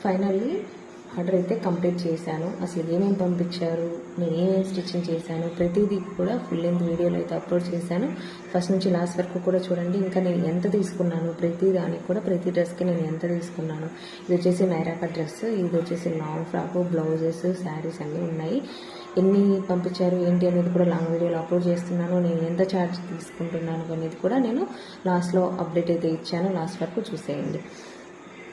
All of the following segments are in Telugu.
ఫైనల్లీ ఆర్డర్ అయితే కంప్లీట్ చేశాను. అసలు ఏమేమి పంపించారు, నేను ఏమేమి స్టిచ్చింగ్ చేశాను, ప్రతిదీ కూడా ఫుల్ లెంత్ వీడియోలో అయితే అప్లోడ్ చేశాను. ఫస్ట్ నుంచి లాస్ట్ వరకు కూడా చూడండి. ఇంకా నేను ఎంత తీసుకున్నాను, ప్రతి దానికి కూడా ప్రతి డ్రెస్కి నేను ఎంత తీసుకున్నాను. ఇది వచ్చేసి నైరా కట్ డ్రెస్, ఇది వచ్చేసి లాంగ్ ఫ్రాక్, బ్లౌజెస్, శారీస్ అన్నీ ఉన్నాయి. ఎన్ని పంపించారు ఏంటి అనేది కూడా లాంగ్ వీడియోలో అప్లోడ్ చేస్తున్నాను. నేను ఎంత ఛార్జ్ తీసుకుంటున్నాను అనేది కూడా నేను లాస్ట్లో అప్డేట్ అయితే ఇచ్చాను. లాస్ట్ వరకు చూసేయండి.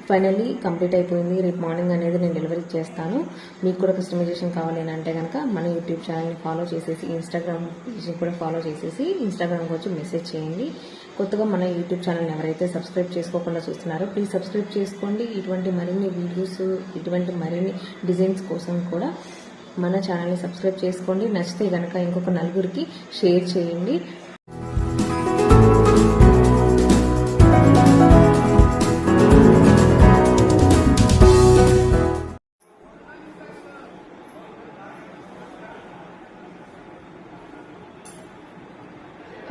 ఫైనల్లీ కంప్లీట్ అయిపోయింది. రేపు మార్నింగ్ అనేది నేను డెలివరీ చేస్తాను. మీకు కూడా కస్టమైజేషన్ కావాలి అని అంటే కనుక మన యూట్యూబ్ ఛానల్ని ఫాలో చేసేసి, ఇన్స్టాగ్రామ్ పేజ్ని కూడా ఫాలో చేసేసి ఇన్స్టాగ్రామ్కి వచ్చి మెసేజ్ చేయండి. కొత్తగా మన యూట్యూబ్ ఛానల్ని ఎవరైతే సబ్స్క్రైబ్ చేసుకోకుండా చూస్తున్నారో ప్లీజ్ సబ్స్క్రైబ్ చేసుకోండి. ఇటువంటి మరిన్ని వీడియోస్, ఇటువంటి మరిన్ని డిజైన్స్ కోసం కూడా మన ఛానల్ని సబ్స్క్రైబ్ చేసుకోండి. నచ్చితే కనుక ఇంకొక నలుగురికి షేర్ చేయండి.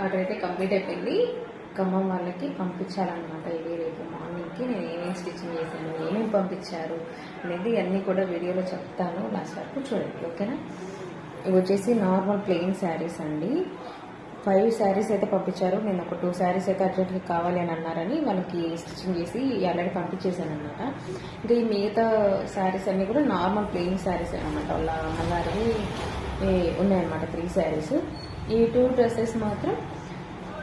ఆర్డర్ అయితే కంప్లీట్ అయిపోయింది. ఖమ్మం వాళ్ళకి పంపించాలన్నమాట. ఇది రేపు మార్నింగ్కి నేను ఏమేమి స్టిచ్చింగ్ చేశాను, ఏమేమి పంపించారు అనేది అన్నీ కూడా వీడియోలో చెప్తాను. లాస్ట్ వరకు చూడండి, ఓకేనా. ఇవి వచ్చేసి నార్మల్ ప్లెయిన్ శారీస్ అండి. 5 శారీస్ అయితే పంపించారు. నేను ఒక 2 శారీస్ అయితే అర్జెంట్గా కావాలి అని అన్నారని వాళ్ళకి స్టిచ్చింగ్ చేసి ఆల్రెడీ పంపించేశాను అనమాట. ఇంకా ఈ మిగతా శారీస్ అన్నీ కూడా నార్మల్ ప్లెయిన్ శారీస్ అనమాట. వాళ్ళ అమ్మగారివి ఉన్నాయన్నమాట 3 శారీస్. ఈ 2 డ్రెస్సెస్ మాత్రం,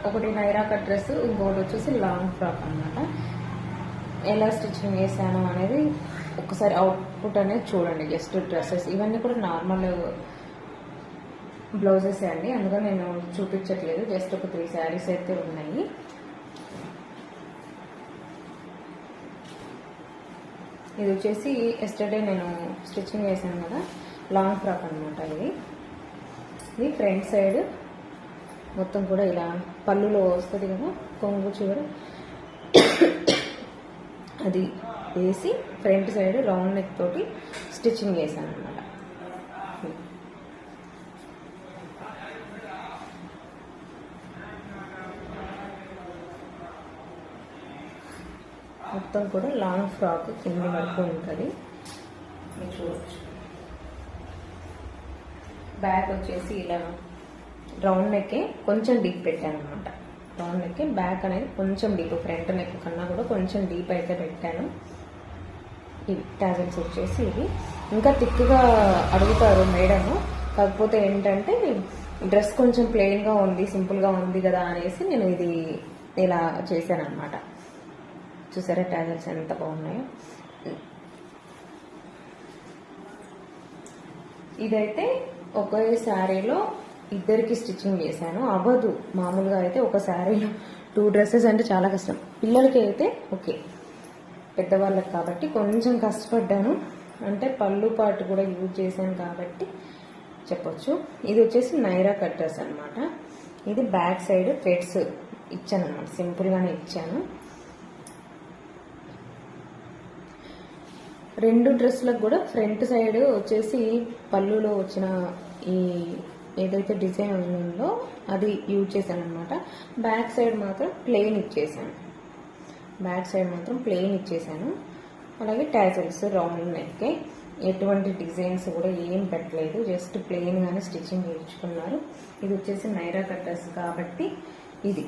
ఒకటి నైరా కట్ డ్రెస్, ఇంకొకటి వచ్చేసి లాంగ్ ఫ్రాక్ అనమాట. ఎలా స్టిచ్చింగ్ చేశాను అనేది ఒకసారి అవుట్పుట్ అనేది చూడండి. జస్ట్ డ్రెస్సెస్ ఇవన్నీ కూడా నార్మల్ బ్లౌజెస్ అండి, అందుకని నేను చూపించట్లేదు. జస్ట్ ఒక 3 శారీస్ అయితే ఉన్నాయి. ఇది వచ్చేసి ఎస్టర్డే నేను స్టిచ్చింగ్ చేశాను కదా, లాంగ్ ఫ్రాక్ అనమాట. ఇది ఫ్రంట్ సైడ్ మొత్తం కూడా ఇలా పళ్ళులో వస్తుంది కదా, కొంగు చివర అది వేసి ఫ్రంట్ సైడ్ రౌండ్ నెక్ తోటి స్టిచ్చింగ్ చేశాను అనమాట. మొత్తం కూడా లాంగ్ ఫ్రాక్ కింది వరకు ఉంటుంది, మీరు చూడవచ్చు. బ్యాక్ వచ్చేసి ఇలా రౌండ్ నెక్కే కొంచెం డీప్ పెట్టాను అనమాట. రౌండ్ నెక్కే బ్యాక్ అనేది కొంచెం డీప్, ఫ్రంట్ నెక్ కన్నా కూడా కొంచెం డీప్ అయితే పెట్టాను. ఇవి టాజల్స్ వచ్చేసి ఇవి ఇంకా థిక్గా అడుగుతారు మేడము. కాకపోతే ఏంటంటే డ్రెస్ కొంచెం ప్లెయిన్గా ఉంది, సింపుల్గా ఉంది కదా అనేసి నేను ఇది ఇలా చేశాను అనమాట. చూసారా టాజల్స్ ఎంత బాగున్నాయో. ఇదైతే ఒకే శారీలో ఇద్దరికి స్టిచ్చింగ్ చేశాను. అవ్వదు, మామూలుగా అయితే ఒక శారీలో 2 డ్రెస్సెస్ అంటే చాలా కష్టం. పిల్లలకి అయితే ఓకే, పెద్దవాళ్ళకి కాబట్టి కొంచెం కష్టపడ్డాను. అంటే పళ్ళు పాటు కూడా యూజ్ చేశాను కాబట్టి చెప్పొచ్చు. ఇది వచ్చేసి నైరా కట్ డ్రెస్ అనమాట. ఇది బ్యాక్ సైడ్ థ్రెడ్స్ ఇచ్చాను అనమాట, సింపుల్గానే ఇచ్చాను. 2 డ్రెస్లకు కూడా ఫ్రంట్ సైడ్ వచ్చేసి పళ్ళులో వచ్చిన ఈ ఏదైతే డిజైన్ ఉందో అది యూజ్ చేశాను అనమాట. బ్యాక్ సైడ్ మాత్రం ప్లెయిన్ ఇచ్చేసాను. అలాగే టాజల్స్ రౌండ్ నెక్కే, ఎటువంటి డిజైన్స్ కూడా ఏం పెట్టలేదు, జస్ట్ ప్లెయిన్గానే స్టిచ్చింగ్ చేయించుకున్నారు. ఇది వచ్చేసి నైరా కట్ డ్రెస్ కాబట్టి ఇది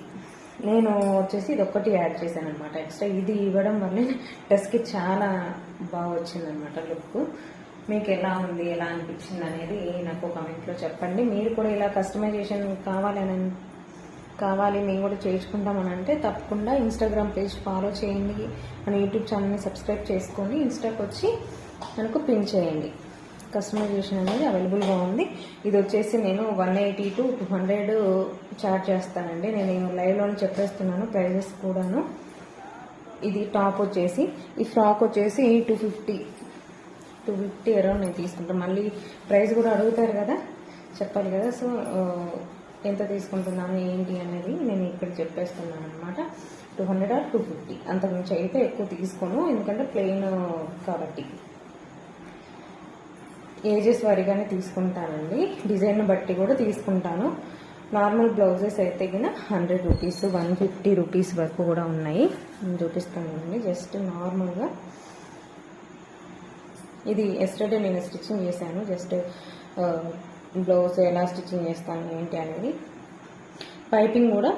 నేను వచ్చేసి ఇది ఒక్కటి యాడ్ చేశాను అనమాట ఎక్స్ట్రా. ఇది ఇవ్వడం వల్ల డ్రెస్కి చాలా బాగా వచ్చిందనమాట లుక్. మీకు ఎలా ఉంది, ఎలా అనిపించింది అనేది నాకు కామెంట్లో చెప్పండి. మీరు కూడా ఇలా కస్టమైజేషన్ కావాలి మేము కూడా చేయించుకుంటామని అంటే తప్పకుండా ఇన్స్టాగ్రామ్ పేజ్ ఫాలో చేయండి. మన యూట్యూబ్ ఛానల్ని సబ్స్క్రైబ్ చేసుకొని ఇన్స్టాకి వచ్చి మనకు పిన్ చేయండి. కస్టమైజేషన్ అనేది అవైలబుల్గా ఉంది. ఇది వచ్చేసి నేను 180 to 200 చార్జ్ చేస్తానండి. నేను లైవ్లోనే చెప్పేస్తున్నాను ప్రైజెస్ కూడాను. ఇది టాప్ వచ్చేసి, ఈ ఫ్రాక్ వచ్చేసి 250 అరౌండ్ నేను తీసుకుంటాను. మళ్ళీ ప్రైస్ కూడా అడుగుతారు కదా, చెప్పాలి కదా. సో ఎంత తీసుకుంటున్నాను ఏంటి అనేది నేను ఇక్కడ చెప్పేస్తున్నాను అనమాట. 200 or 250, అంతకుమించి అయితే ఎక్కువ తీసుకోను, ఎందుకంటే ప్లెయిన్ కాబట్టి. ఏజెస్ వారీగానే తీసుకుంటానండి, డిజైన్ బట్టి కూడా తీసుకుంటాను. నార్మల్ బ్లౌజెస్ అయితే కింద 100 రూపీస్ 150 రూపీస్ వరకు కూడా ఉన్నాయి. నేను చూపిస్తానండి. జస్ట్ నార్మల్గా ఇది ఎస్టర్డే నేను స్టిచ్చింగ్ చేశాను. జస్ట్ బ్లౌజ్ ఎలా స్టిచ్చింగ్ చేస్తాను ఏంటి అనేది. పైపింగ్ కూడా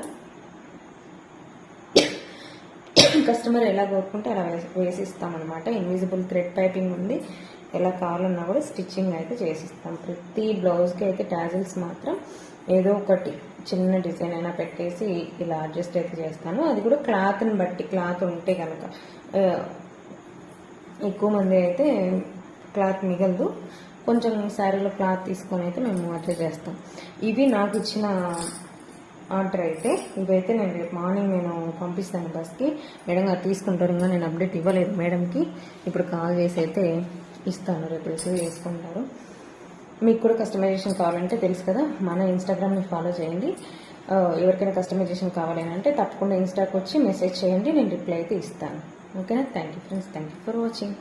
కస్టమర్ ఎలా కోరుకుంటే అలా వేసిస్తామన్నమాట. ఇన్విజిబుల్ థ్రెడ్ పైపింగ్ ఉంది. ఎలా కావాలన్నా కూడా స్టిచ్చింగ్ అయితే చేసిస్తాం. ప్రతి బ్లౌజ్కి అయితే టాజిల్స్ మాత్రం ఏదో ఒకటి చిన్న డిజైన్ అయినా పెట్టేసి ఇలా అడ్జస్ట్ అయితే చేస్తాను. అది కూడా క్లాత్ని బట్టి, క్లాత్ ఉంటే కనుక ఎక్కువ మంది అయితే క్లాత్ మిగలదు, కొంచెం శారీలో క్లాత్ తీసుకొని అయితే మేము అడ్జస్ట్ చేస్తాం. ఇవి నాకు ఇచ్చిన ఆర్డర్ అయితే ఇవైతే నేను రేపు మార్నింగ్ నేను పంపిస్తాను బస్కి. మేడం గారు తీసుకుంటారు, ఇంకా నేను అప్డేట్ ఇవ్వలేదు మేడంకి. ఇప్పుడు కాల్ చేసి అయితే ఇస్తాను, రేపు రిసీవ్ చేసుకుంటారు. మీకు కూడా కస్టమైజేషన్ కావాలంటే తెలుసు కదా, మన ఇన్స్టాగ్రామ్ని ఫాలో చేయండి. ఎవరికైనా కస్టమైజేషన్ కావాలని అంటే తప్పకుండా ఇన్స్టాకి వచ్చి మెసేజ్ చేయండి, నేను రిప్లై అయితే ఇస్తాను. ఓకేనా? Thank you friends, thank you for watching.